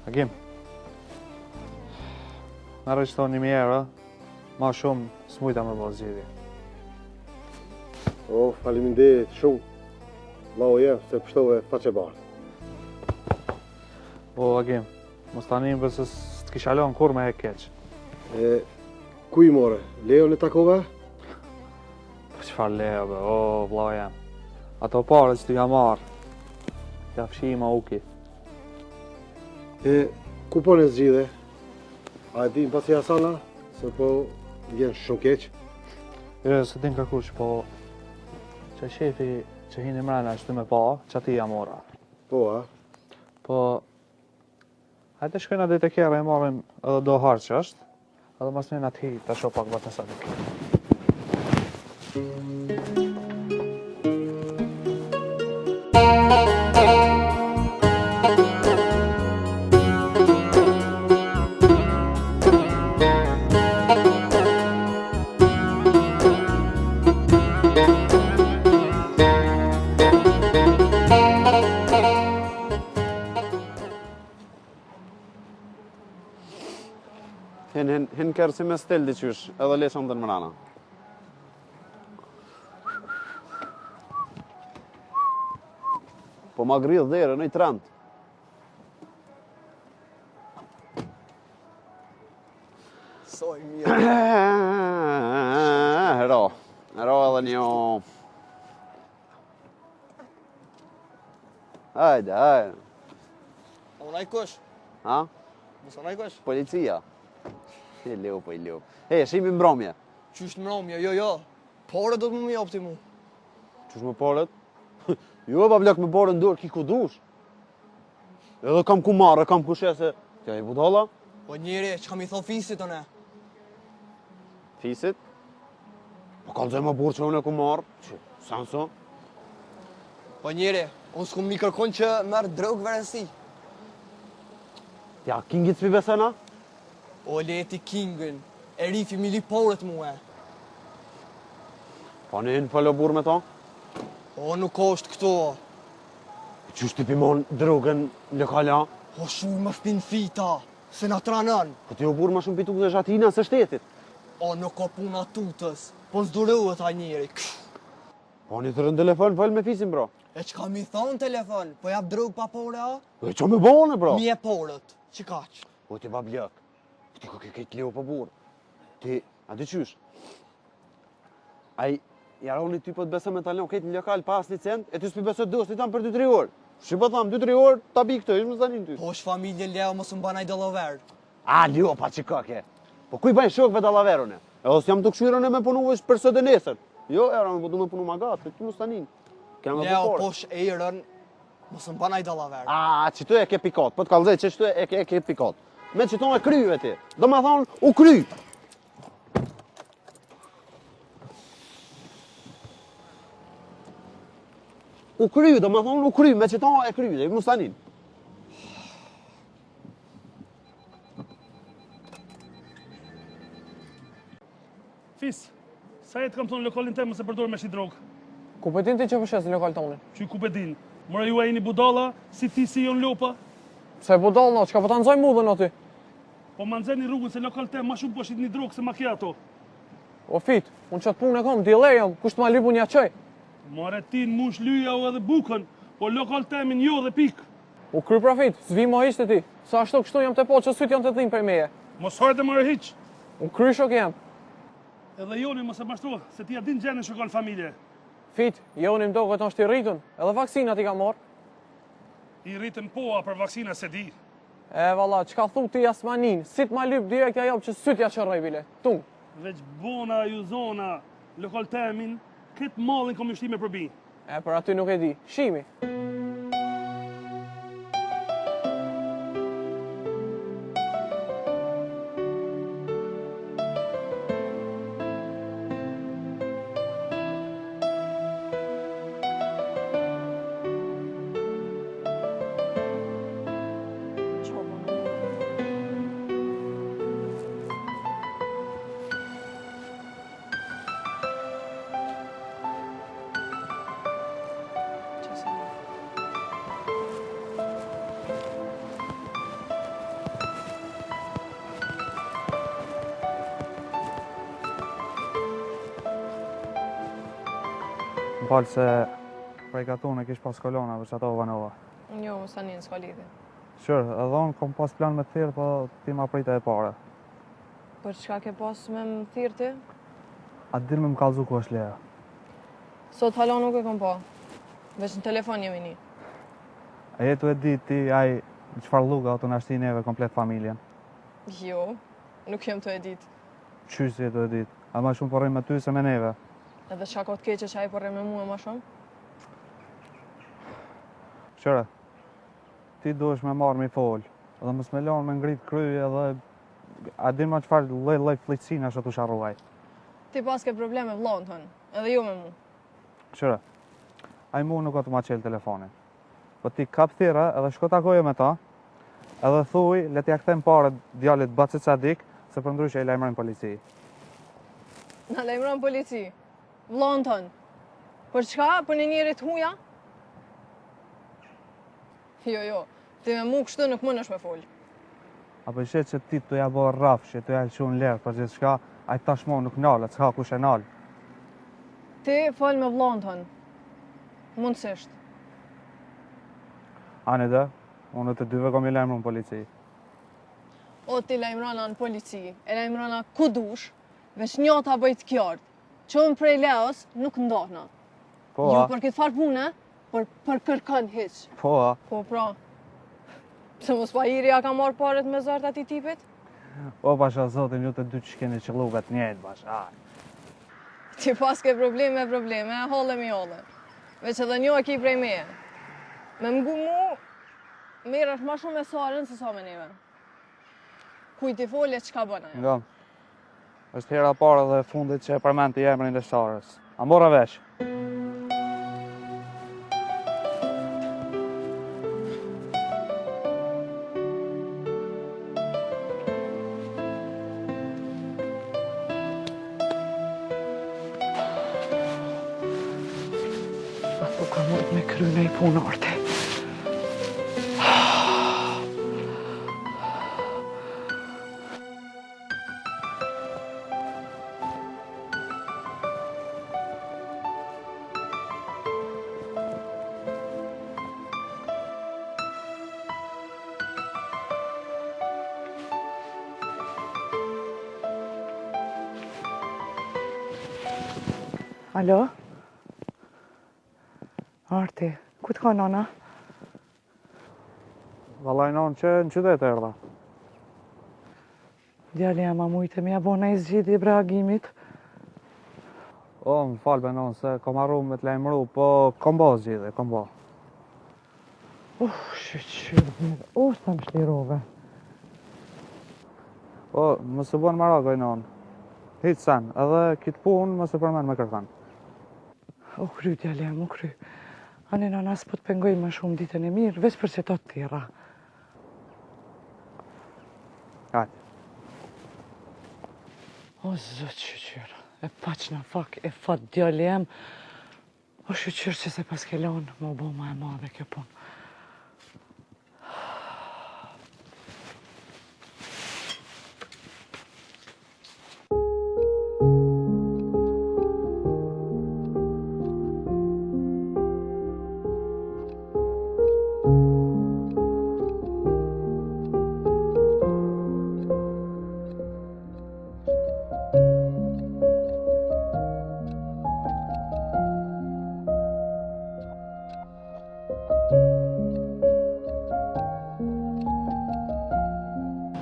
Agim. Në rështoni një mjerë, ma shumë s'mujta me bo zgjidhje. O, faleminderit shumë. Lau jem, se pështove faqe bardhë. O, Agim, mos tani bësë s'të kisha lënë kur me hek keq. Ku i more? Leo në takove? Po çfarë leo, be, o, vlla jam. Ato pare që t'u ja marrë, ja fshi ma uki. Ku po në zgjidhe? A e din pasi Hasana? Se po vjen shumë keq. Jo, se din kërkush, po që shefi që hini mrena që të me pa, që ati ja mora. Po, a? Po, hajde shkojna dhe të kjera e marrim edhe do harë që është, edhe mas mena t'hi të shoh pak batë nësa dhe kjera. Hin kërë si me stel di qysh, edhe leshon të në mrana. Po ma gridh dhere, në i trend. Soj mirë. Hero edhe një... Hajde. A unaj kush? Ha? Mos unaj kush? Policia. I lop. E, shimi mbromje. Qysh në mbromje, jo. Pore do të më mjopti mu. Qysh më porët? Jo, pa blok me porën dorë, ki ku dush. Edhe kam ku marrë, kam ku shese. Tja i budalla? Po njeri, që kam i tho fisit one? Fisit? Po kalëzoj më burë që unë e ku marrë. Që, sanso? Po njeri, unë s'kum mi kërkon që merë drogë verënsi. Ja, kingit s'pi besena? O leti kingën, e rifi mi li porët mu e. Pa në hinë falë burë me ta? O nuk është këto. Qysh t'i pimon drogën lokala? O shumë më fpin fita, se na tranën. Po ti o burë ma shumë pitu dhe zhatina së shtetit. O nuk o puna tutës, po s'durohet a njeri. Po një të rënë telefon, falë me fisin, bro. E që kam i thonë telefon, po jap drogë pa pore a? E që me bone, bro? Mi e porët, që kaq? O ti ba bljak. Ti ka këtë leo për burë. Ti, a di qysh? Ai, jaroni ty po të besë me talon këtë një lokal pas një cent, e ty s'pi besë të dosti tam për 2-3 orë. Shi po tham, 2-3 orë, ta bi këtë, ishë më zanin ty. Po është familje Leo, mos më banaj dëllover. A, leo, pa që ka ke. Po kuj bajnë shokve dallaverone? E ose jam të kshyrën e me punu vesh për së dhe nesër. Jo, era, me po du me punu ma gatë, për ty më stanin. Leo, po është erën, mos më banaj dëllover. A, që tu e ke pikat, po të kalzej që tu e ke pikat. Me që tu e kryve ti. Do me thonë, u kry. U kry, do me thonë, u kry, me që tu e kryve, më stanin. Fis, sa jetë kam thonë lokalin temë se përdojnë me shi drogë? Ku pëtin ti që pëshes në lokal tonin? Që ku pedin? Mëra ju e një budala, si ti si jon lopa? Se budal në, që ka pëta nëzoj mu dhe në ty? Po ma nëzeni rrugën se lokal temë ma shumë po shit një drogë se macchiato. O fit, unë qatë punë e kom, dealer jam, kusht ma libu një qaj. More ti në mush lyja o edhe bukën, po lokal temin jo dhe pik. U kry profit, s'vi ma ishte ti. Sa ashtu kështu jam të po që syt janë të dhimë për meje. Mos hajde mëre hiq. Unë kry shok jam. Edhe joni mos e mashtu, se ti a din gjenë shokon familje. Fit, joni më do këtë është i rritun, edhe vaksinat i ka marrë. I rritën poa për vaksina se di. E valla, që ka thu ti jasmanin, si t'ma lyp direkt ja jopë që sytja që rëjbile. Tung. Veç bona ju zona, lokal temin, këtë mallin kom ju shtime përbi. E për aty nuk e di. Shimi. falë se prej katune kish pas kolona për që ato vanova. Jo, më s'ta njën, s'ka lidhje. Sure, edhe unë kom pas plan me të thirë, po ti ma prita e pare. Për çka ke pas me më thirë ti? A të dirë me më kalzu ku është leja. Sot hala nuk e kom pa. Veç në telefon jemi ni. A jetu e di ti aj në qëfar luga të nashti neve komplet familjen. Jo, nuk jem të edit. Qysh si jetu e dit. A ma shumë përrim me ty se me neve. Edhe çka ka të keqe që ai përre me mua ma shumë? Qëre, ti duhesh me marrë me folë. Edhe mos me lanë me ngrit kryje edhe a din ma qëfar lej flicina që të sharruaj. Ti pas ke probleme vllahun tën, edhe jo me mua. Qëre, aj mu nuk o të ma qelë telefonin. Po ti kap thira edhe shko takoje me ta, edhe thuj, le t'ja kthem pare djalit Bacit Sadik, se për ndryshe i lajmërojnë polici. Na lajmëron polici. Vllahun tën. Për çka? Për një njerit huja? Jo, ti me mu kështu nuk mënesh me fol. Apo shet që ti të ja bo rrafsh, që të ja lëshu në lerë, për gjithë shka, a i tashmo nuk nalët, s'ka kush e nalë. Ti fol me vllahun tën. Mundësisht. Ani dhe, unë të dyve kom i lajmëru në polici. O ti lajmërona në polici, e lajmërona ku dush, veç njata bëjt kjartë. Që unë prej leos nuk ndohna. Po, Jo a? për këtë farë pune, për kërkën hiq. Po, a? Po pra. Se mos pa Iri ja ka marrë paret me zartë ati tipit? O, pasha zotin, ju të dy që keni qëllu vetë njëjtë, basha. Ti pas ke probleme, holle mi holle. Veç edhe një e ki prej meje. Me mgu mu, mirë është ma shumë me Sarën se sa me neve. Kujt i folje që ka bëna jo. Nga, është hera parë dhe fundit që e përmend të emrin e Sarës. A mora vesh? Po ka mund me kry në i punë arte. Alo? Arti, ku t'ka nana? Vallaj non që në qytet erdha. Djali jam a mujtë me ja bona i zgjidhje i reagimit. O, më falë benon se kom arru me të lajmëru, po kom bo zgjidhje, kom bo. Shqyrë, sa më shlirove. O, më së bën maragoj non. Hitë sen, edhe kitë punë më së përmen me kërkan. U kry, djali jam, u kry. Ane nana s'po të pengoj më shumë ditën e mirë, veç për që të tjera. Hajtë. O, zëtë shqyrë, e paq në fak, e fat djali jam. O, shqyrë që se pas ke lonë, më bo ma e madhe kjo punë.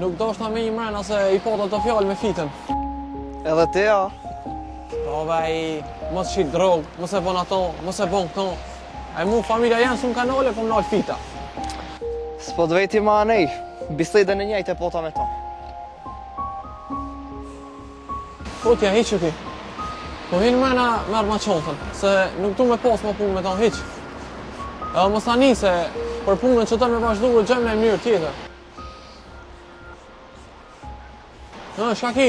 Nuk do shta me i mrena se i pota të fjallë me fitën. Edhe ti, a? O, vaj, mos shit drogë, mos e bon ato, mos e bon këto. A mu, familja janë shumë kanale, kom nalë fita. S'po të vejti ma anej, bislidën e njejt e pota me ta. Po t'ja hiqë ti. Po hinë mrena merë ma qonëtën, se nuk du me pas ma punë me ta hiqë. Edhe mos tani se për punën që tërë me vazhdu e gjemë në mënyrë tjetër. Shka ki,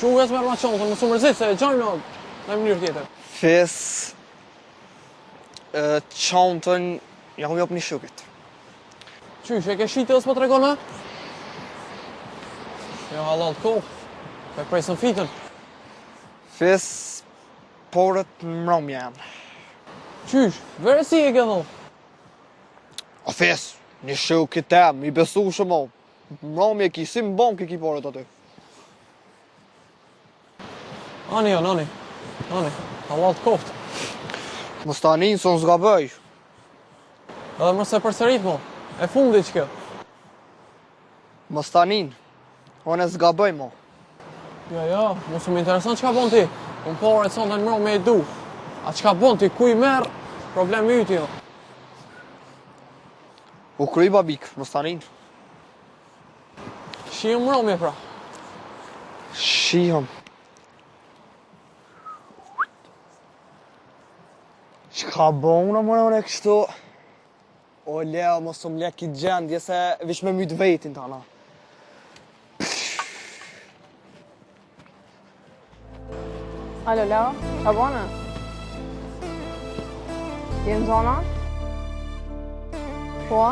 që u vesë merë ma qonëtën, më su mërzit se gjemë në mënyrë tjetër. Fes, qantën, jam jop një shukit. Qysh, e ke shitë dhe s'po të regon me? Jo, halal të kohë, pe presën fitën. Fes, porët në mram janë. Qysh, vere si e ke thonë? A fes, një shëu këtë mi besu shumë o. Mrami e ki, si më bon ki parët aty. Ani, Ani, Allah të koftë. Mos ta ninë, son s'ga bëj. Edhe mëse përsërit mo, e fundi që kjo. Mos ta ninë, one s'ga bëj mo. Jo, mos më intereson çka bën ti. Unë por e thonë në mërë me e du. A çka bën ti, ku i merë, problemi yti jo. U kry babik, mos ta ninë. Shihëm mërë pra. Shihëm. Çka bon në mërën e kështu? O Leo, mos më lek i gjendje se vish me mytë vetin tana. Alo, Leo, qa bone? Je në zona? Po?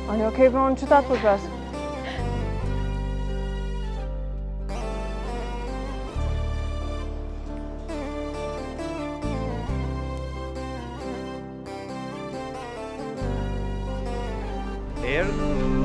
A një okej, pra në qytet për pres? Erë,